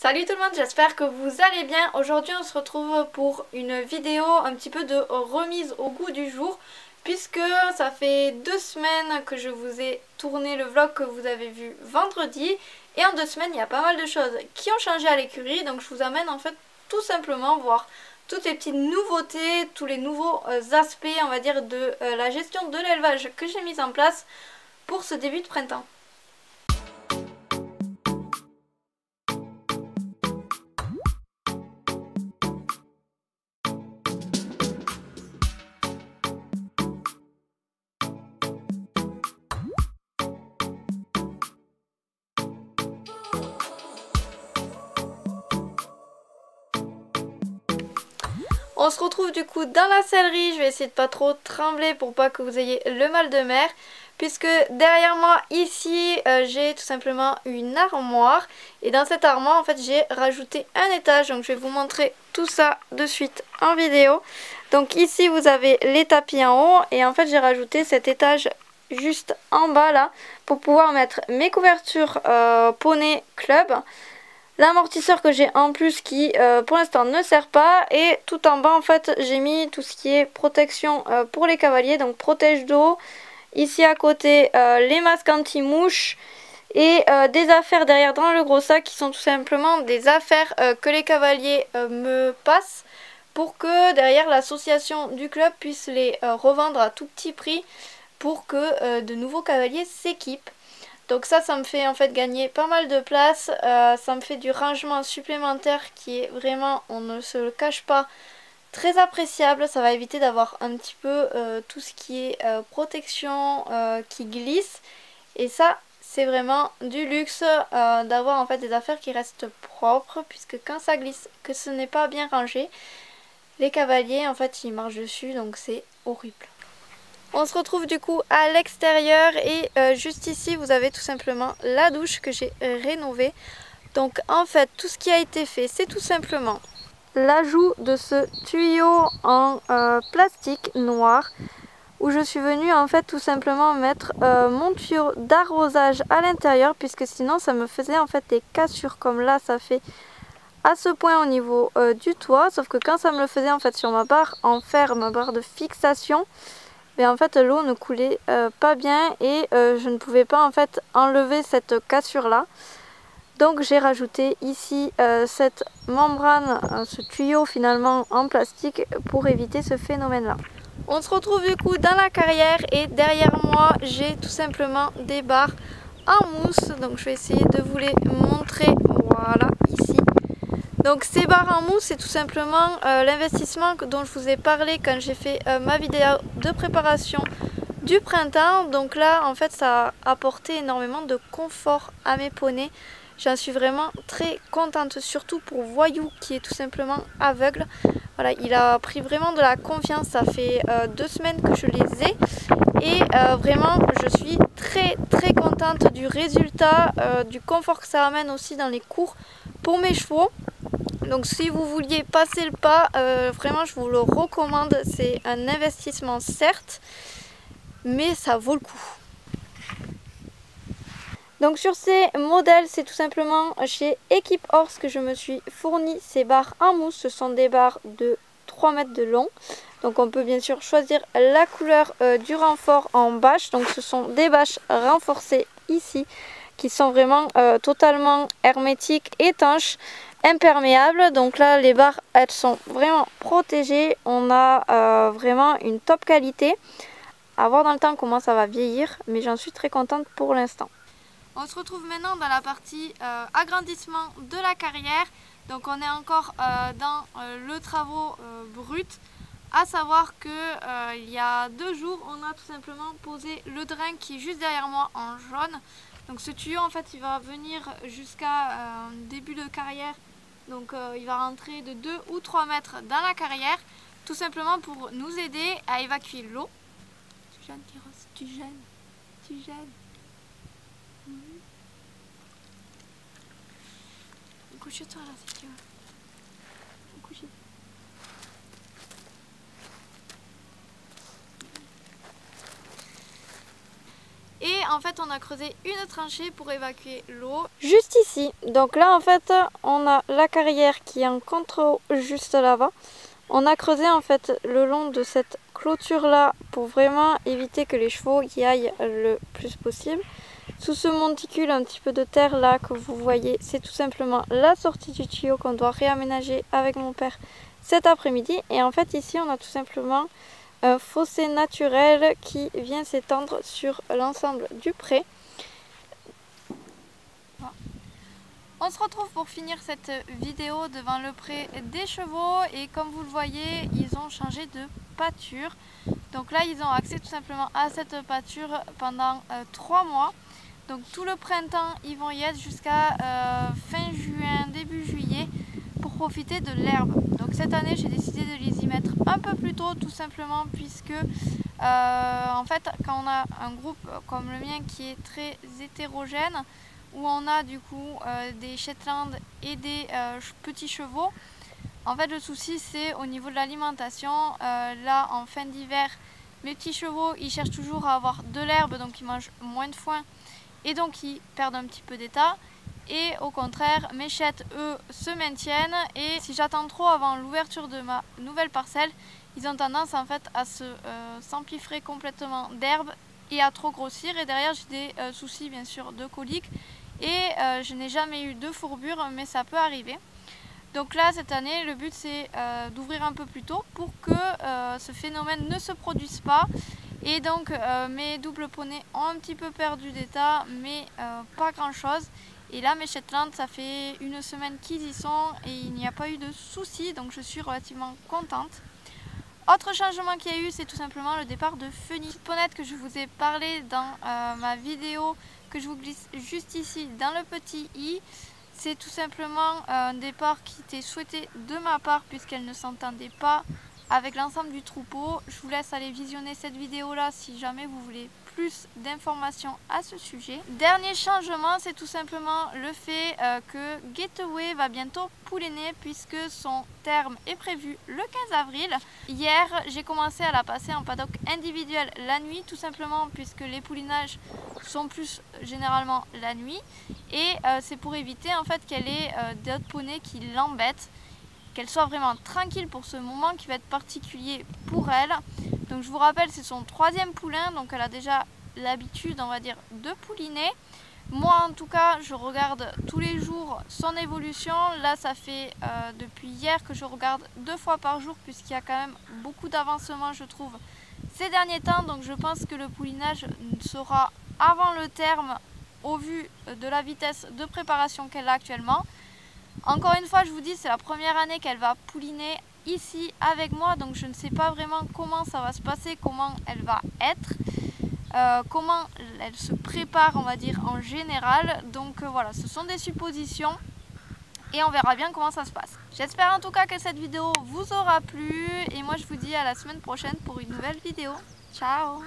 Salut tout le monde, j'espère que vous allez bien. Aujourd'hui on se retrouve pour une vidéo un petit peu de remise au goût du jour, puisque ça fait 2 semaines que je vous ai tourné le vlog que vous avez vu vendredi. Et en 2 semaines il y a pas mal de choses qui ont changé à l'écurie, donc je vous amène en fait tout simplement voir toutes les petites nouveautés, tous les nouveaux aspects on va dire de la gestion de l'élevage que j'ai mis en place pour ce début de printemps. On se retrouve du coup dans la sellerie. Je vais essayer de pas trop trembler pour pas que vous ayez le mal de mer, puisque derrière moi ici j'ai tout simplement une armoire, et dans cette armoire en fait j'ai rajouté un étage, donc je vais vous montrer tout ça de suite en vidéo. Donc ici vous avez les tapis en haut, et en fait j'ai rajouté cet étage juste en bas là pour pouvoir mettre mes couvertures poney club, l'amortisseur que j'ai en plus qui pour l'instant ne sert pas, et tout en bas en fait j'ai mis tout ce qui est protection pour les cavaliers, donc protège d'eau. Ici à côté les masques anti-mouches et des affaires derrière dans le gros sac qui sont tout simplement des affaires que les cavaliers me passent pour que derrière l'association du club puisse les revendre à tout petit prix pour que de nouveaux cavaliers s'équipent. Donc ça me fait en fait gagner pas mal de place, ça me fait du rangement supplémentaire qui est vraiment, on ne se le cache pas, très appréciable. Ça va éviter d'avoir un petit peu tout ce qui est protection qui glisse, et ça c'est vraiment du luxe d'avoir en fait des affaires qui restent propres, puisque quand ça glisse, que ce n'est pas bien rangé, les cavaliers en fait ils marchent dessus, donc c'est horrible. On se retrouve du coup à l'extérieur, et juste ici vous avez tout simplement la douche que j'ai rénovée. Donc en fait tout ce qui a été fait, c'est tout simplement l'ajout de ce tuyau en plastique noir, où je suis venue en fait tout simplement mettre mon tuyau d'arrosage à l'intérieur, puisque sinon ça me faisait en fait des cassures comme là ça fait à ce point au niveau du toit. Sauf que quand ça me le faisait en fait sur ma barre en fer, ma barre de fixation, mais en fait l'eau ne coulait pas bien, et je ne pouvais pas en fait enlever cette cassure là. Donc j'ai rajouté ici cette membrane, ce tuyau finalement en plastique, pour éviter ce phénomène là. On se retrouve du coup dans la carrière, et derrière moi j'ai tout simplement des barres en mousse. Donc je vais essayer de vous les montrer, voilà ici. Donc ces barres en mousse, c'est tout simplement l'investissement dont je vous ai parlé quand j'ai fait ma vidéo de préparation du printemps. Donc là en fait ça a apporté énormément de confort à mes poneys. J'en suis vraiment très contente, surtout pour Voyou qui est tout simplement aveugle. Voilà, il a pris vraiment de la confiance, ça fait 2 semaines que je les ai, et vraiment je suis très contente du résultat, du confort que ça amène aussi dans les cours pour mes chevaux. Donc si vous vouliez passer le pas, vraiment je vous le recommande. C'est un investissement certes, mais ça vaut le coup. Donc sur ces modèles, c'est tout simplement chez Equip Horse que je me suis fourni ces barres en mousse. Ce sont des barres de 3 mètres de long. Donc on peut bien sûr choisir la couleur du renfort en bâche. Donc ce sont des bâches renforcées ici, qui sont vraiment totalement hermétiques, étanches, imperméables. Donc là les barres elles sont vraiment protégées. On a vraiment une top qualité. À voir dans le temps comment ça va vieillir, mais j'en suis très contente pour l'instant. On se retrouve maintenant dans la partie agrandissement de la carrière. Donc on est encore dans le travaux brut. À savoir que il y a 2 jours, on a tout simplement posé le drain qui est juste derrière moi en jaune. Donc ce tuyau en fait il va venir jusqu'à début de carrière. Donc il va rentrer de 2 ou 3 mètres dans la carrière, tout simplement pour nous aider à évacuer l'eau. Tu gênes, Kyros, tu gênes, tu gênes. Couche-toi là si tu veux. Couche. Et en fait on a creusé une tranchée pour évacuer l'eau juste ici. Donc là en fait on a la carrière qui est en contre juste là-bas. On a creusé en fait le long de cette clôture là pour vraiment éviter que les chevaux y aillent le plus possible. Sous ce monticule un petit peu de terre là que vous voyez, c'est tout simplement la sortie du tuyau qu'on doit réaménager avec mon père cet après-midi. Et en fait ici on a tout simplement un fossé naturel qui vient s'étendre sur l'ensemble du pré. On se retrouve pour finir cette vidéo devant le pré des chevaux et comme vous le voyez, ils ont changé de pâture. Donc là, ils ont accès tout simplement à cette pâture pendant 3 mois. Donc tout le printemps, ils vont y être jusqu'à fin juin, début juillet pour profiter de l'herbe. Donc cette année, j'ai décidé de les y mettre un peu plus tôt tout simplement puisque en fait, quand on a un groupe comme le mien qui est très hétérogène, où on a du coup des Shetland et des petits chevaux. En fait le souci c'est au niveau de l'alimentation. Là en fin d'hiver mes petits chevaux ils cherchent toujours à avoir de l'herbe, donc ils mangent moins de foin et donc ils perdent un petit peu d'état. Et au contraire mes chettes eux se maintiennent, et si j'attends trop avant l'ouverture de ma nouvelle parcelle, ils ont tendance en fait à s'empiffrer complètement d'herbe et à trop grossir, et derrière j'ai des soucis bien sûr de coliques. Et je n'ai jamais eu de fourbure, mais ça peut arriver. Donc là, cette année, le but c'est d'ouvrir un peu plus tôt pour que ce phénomène ne se produise pas. Et donc mes doubles poneys ont un petit peu perdu d'état, mais pas grand chose. Et là, mes Shetland, ça fait une semaine qu'ils y sont et il n'y a pas eu de soucis, donc je suis relativement contente. Autre changement qu'il y a eu, c'est tout simplement le départ de Funny. Cette ponette que je vous ai parlé dans ma vidéo, que je vous glisse juste ici dans le petit i, c'est tout simplement un départ qui était souhaité de ma part puisqu'elle ne s'entendait pas avec l'ensemble du troupeau. Je vous laisse aller visionner cette vidéo là si jamais vous voulez plus d'informations à ce sujet. Dernier changement, c'est tout simplement le fait que Getaway va bientôt poulainer puisque son terme est prévu le 15 avril. Hier, j'ai commencé à la passer en paddock individuel la nuit, tout simplement puisque les poulinages sont plus généralement la nuit, et c'est pour éviter en fait qu'elle ait d'autres poneys qui l'embêtent, qu'elle soit vraiment tranquille pour ce moment qui va être particulier pour elle. Donc je vous rappelle, c'est son 3e poulain, donc elle a déjà l'habitude on va dire de pouliner. Moi en tout cas je regarde tous les jours son évolution. Là ça fait depuis hier que je regarde 2 fois par jour puisqu'il y a quand même beaucoup d'avancement je trouve ces derniers temps. Donc je pense que le poulinage sera avant le terme au vu de la vitesse de préparation qu'elle a actuellement. Encore une fois je vous dis, c'est la première année qu'elle va pouliner ici avec moi, donc je ne sais pas vraiment comment ça va se passer, comment elle va être, comment elle se prépare on va dire en général. Donc voilà, ce sont des suppositions et on verra bien comment ça se passe. J'espère en tout cas que cette vidéo vous aura plu et moi je vous dis à la semaine prochaine pour une nouvelle vidéo. Ciao!